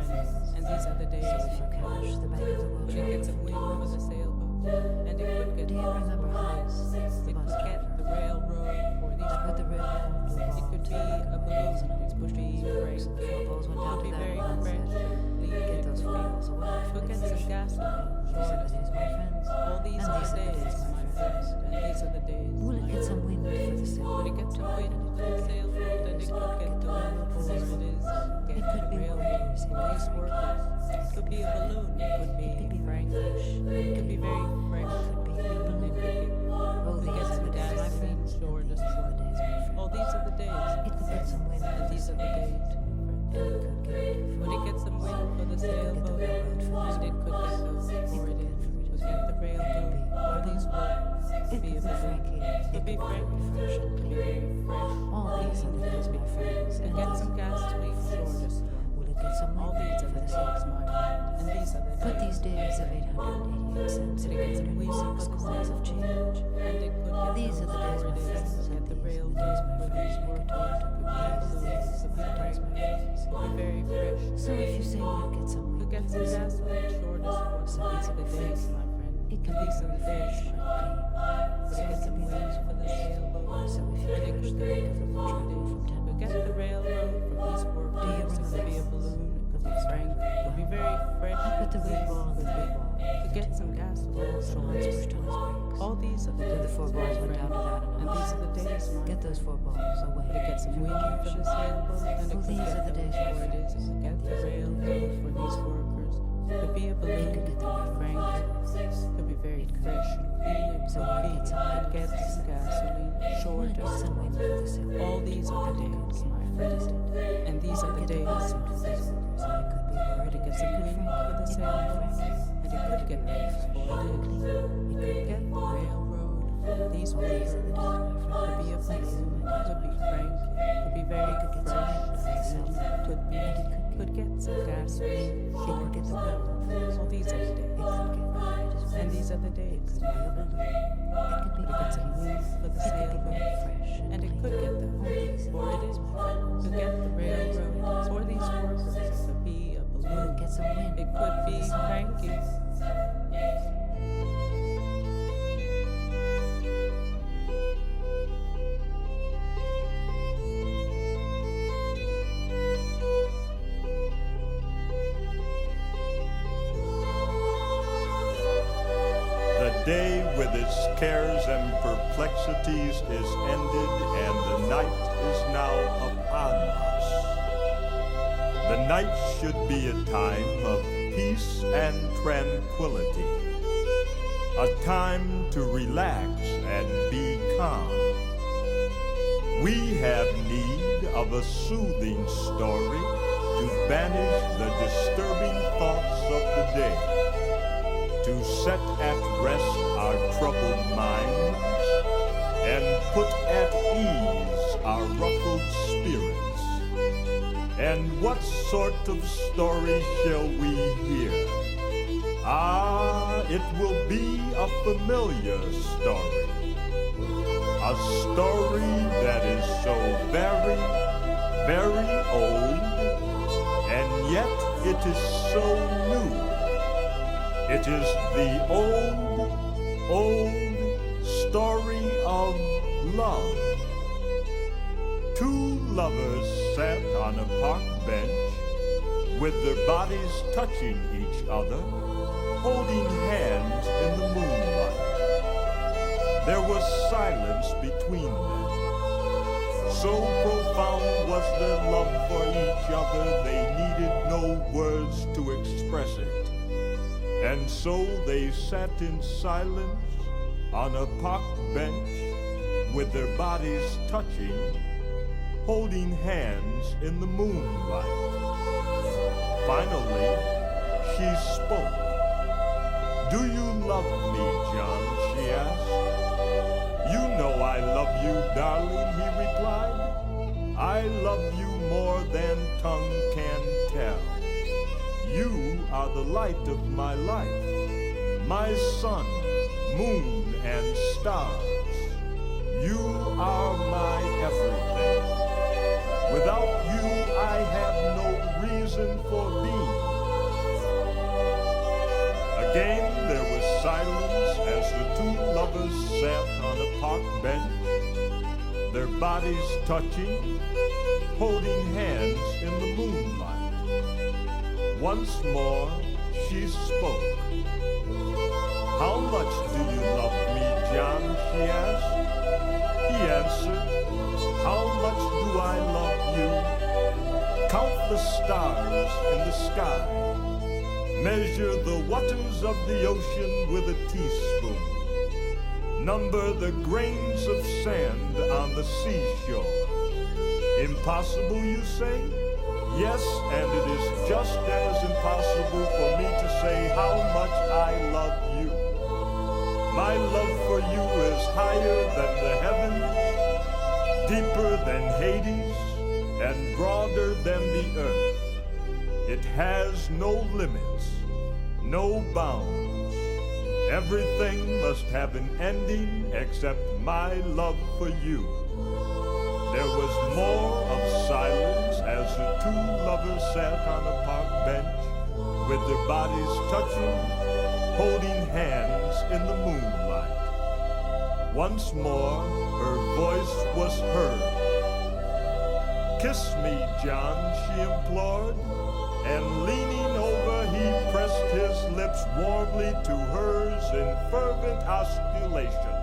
And these are the days, So if you catch the bank of the world when it gets a wind for the sailboat, and it could get do you remember Hans, the it bus could get driver? the railroad for these I put the red ball, blue ball, it could be a balloon, it's pushed to be strokes, and the four balls went down could to be that, very and Hans fresh, said, clean, get those four and balls away. Go get some gasoline. These are the days, my friends. All these And are these the are the days, days, my friends, and these are the days. Will it get some wind for the sailboat? When it gets some wind for the sailboat, and it could get the railroad for it is. It could the be railroad workers, it for could these be workers. It could be a balloon. It could be Frankish. It could be very fresh. It could be a balloon. It could be. Oh, We these get are some the days, my gasoline, friends. sure, And just these are the days, my friends. All these are the days. It could get some wind And for the these are the sailboat. days. And it could get When it gets some wind for the sailboat, and it could get those for it is. Could get the railroad for these workers. It Be a could be balloon. Frankie. Could be Frank. Fresh and Could be clean. very fresh. All these are the days, my friends. And And get these some are the days, my gasoline, sure, friends. just Will it get some all wind these are for the the days, sailboat? my friend. And these are the But days. these days of 888 cents Till and it gets some wind for 806 the coins of sailboat. change. And it could get These are the days, for my it is. friends, Get and the these are the railroad days, my for these friends. workers. Could be a balloon. Could be Frank. Could be very fresh. So if you say will it get some Could wind get for some the sailboat? gasoline, sure, just So these are the days, my friend. It can And be these are very the days, fresh my and friend. clean. Could get some wind for the sailboat. So if you And it catch could the bank of the get world the from 10 could get the railroad from these workers. Do you It could be a remember? balloon. It could be Frank. It could be very fresh. I put the red ball and the Could blue be- ball. Could get some gasoline. So Hans pushed on his brakes. All these are the Then the days, four my balls went down friend. to that, And these are the days, my Get those four balls away. to get some wind for the sailboat, and it Oh, could these get are the days, my for it is. friends. To get the railroad for these workers. Could be a balloon. could get the railroad Frank. for these workers. Could be very fresh and clean. It So could we'll be. get some wind Could get for the some gasoline. Will Sure, it get just some wind for the sailboat? all these are the days, my friend. And these are the Get the days. balloon for these workers, and it could be word. To get some wind for the sailboat, and it could get those for it is. It could get the railroad. These All these workers are the days, my could friends. be a balloon. Could be Frank. Could be very It could get some wind for the fresh. sailboat. Could be. And it Could get some gasoline. It Sure. could get the railroad for these All these are the It days. could get And these are the days. It could be a balloon. It could be Could get some Frankie. wind for the It could be sailboat. very fresh And it could get All those. these For it is. To get the railroad. For these workers. It could be a Will it balloon. get some wind? It could be Frankie. The day with its cares and perplexities is ended, and the night is now upon us. The night should be a time of peace and tranquility, a time to relax and be calm. We have need of a soothing story to banish the disturbing thoughts of the day, to set at rest our troubled minds, and put at ease our ruffled spirits. And what sort of story shall we hear? Ah, it will be a familiar story. A story that is so very, very old, and yet it is so new. It is the old story of love. Two lovers sat on a park bench with their bodies touching each other, holding hands in the moonlight. There was silence between them. So profound was their love for each other, they needed no words to express it. And so they sat in silence on a park bench with their bodies touching, holding hands in the moonlight. Finally, she spoke. "Do you love me, John?" she asked. "You know I love you, darling," he replied. "I love you more than tongue can tell. You are the light of my life, my sun, moon, and stars. You are my everything. Without you, I have no reason for being. silence as the two lovers sat on a park bench, their bodies touching, holding hands in the moonlight. Once more she spoke. "How much do you love me, John?" she asked. He answered, "How much do I love you? Count the stars in the sky. Measure the waters of the ocean with a teaspoon. Number the grains of sand on the seashore. Impossible, you say? Yes, and it is just as impossible for me to say how much I love you. My love for you is higher than the heavens, deeper than Hades, and broader than the earth. It has no limits, no bounds. Everything must have an ending except my love for you." There was more of silence as the two lovers sat on a park bench, with their bodies touching, holding hands in the moonlight. Once more her voice was heard. "Kiss me, John," she implored, and leaning over he pressed his lips warmly to hers in fervent osculation.